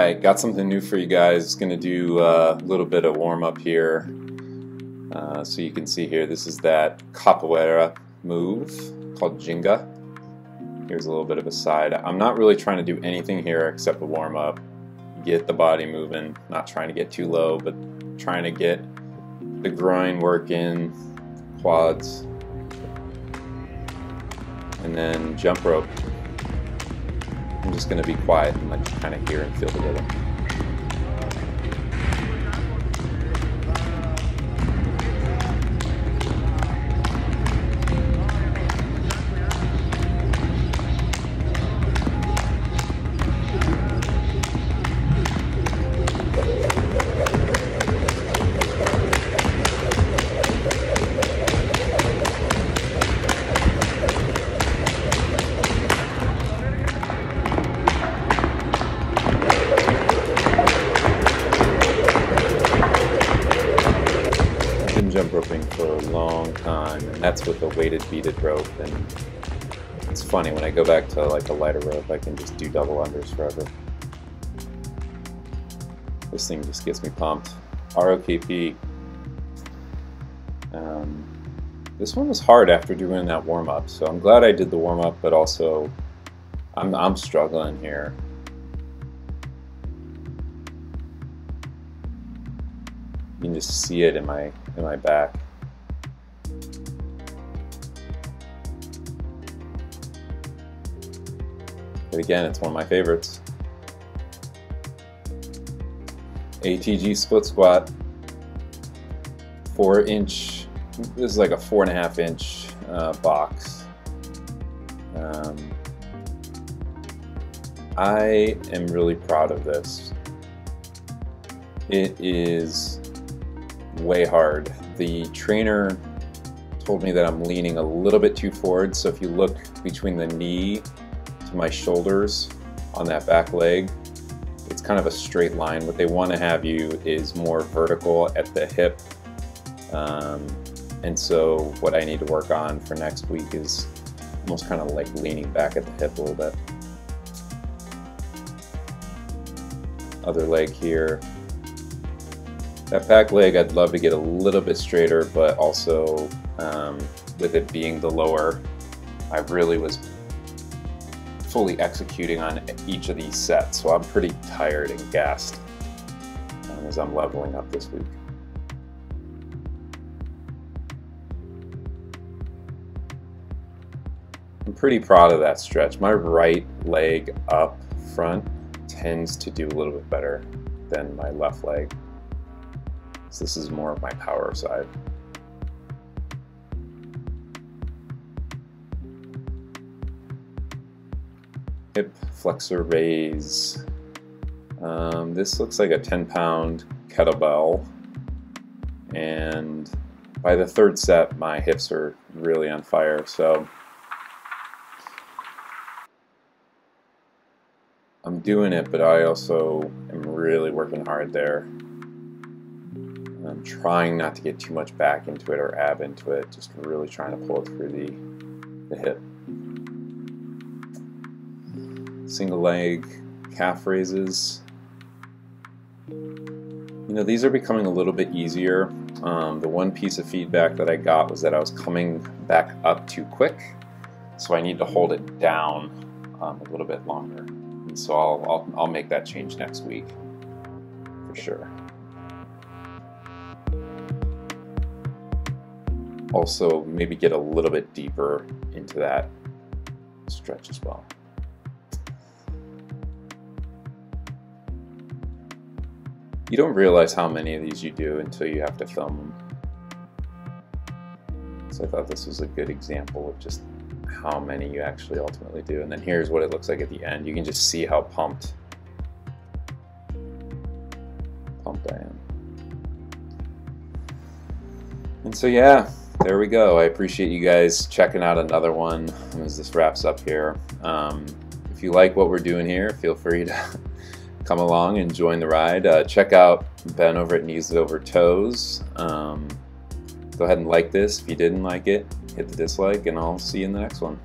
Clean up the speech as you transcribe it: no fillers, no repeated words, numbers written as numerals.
Alright, got something new for you guys. Gonna do a little bit of warm-up here. So you can see here, this is that capoeira move called GINGA. Here's a little bit of a side. I'm not really trying to do anything here except a warm-up. Get the body moving, not trying to get too low, but trying to get the groin working, quads, and then jump rope. I'm just going to be quiet and let you kind of hear and feel the rhythm. Jump roping for a long time, and that's with a weighted beaded rope. And it's funny, when I go back to like a lighter rope, I can just do double unders forever. This thing just gets me pumped. ROKP. This one was hard after doing that warm-up, so I'm glad I did the warm-up, but also I'm struggling here. You can just see it in my back. But again, it's one of my favorites. ATG split squat. 4-inch. This is like a 4.5-inch box. I am really proud of this. It is way hard. The trainer told me that I'm leaning a little bit too forward, so if you look between the knee to my shoulders on that back leg, it's kind of a straight line. What they want to have you is more vertical at the hip, and so what I need to work on for next week is almost kind of like leaning back at the hip a little bit. Other leg here. That back leg I'd love to get a little bit straighter, but also with it being the lower, I really was fully executing on each of these sets, so I'm pretty tired and gassed as I'm leveling up this week. I'm pretty proud of that stretch. My right leg up front tends to do a little bit better than my left leg. So this is more of my power side. Hip flexor raise. This looks like a 10-pound kettlebell, and by the third set my hips are really on fire, so I'm doing it, but I also am really working hard there. I'm trying not to get too much back into it or ab into it, just really trying to pull it through the hip. Single leg calf raises. You know, these are becoming a little bit easier. The one piece of feedback that I got was that I was coming back up too quick, so I need to hold it down a little bit longer. And so I'll make that change next week for sure. Also, maybe get a little bit deeper into that stretch as well. You don't realize how many of these you do until you have to film them. So I thought this was a good example of just how many you actually ultimately do. And then here's what it looks like at the end. You can just see how pumped I am. And so yeah, there we go. I appreciate you guys checking out another one as this wraps up here. If you like what we're doing here, feel free to come along and join the ride. Check out Ben over at Knees Over Toes. Go ahead and like this. If you didn't like it, hit the dislike, and I'll see you in the next one.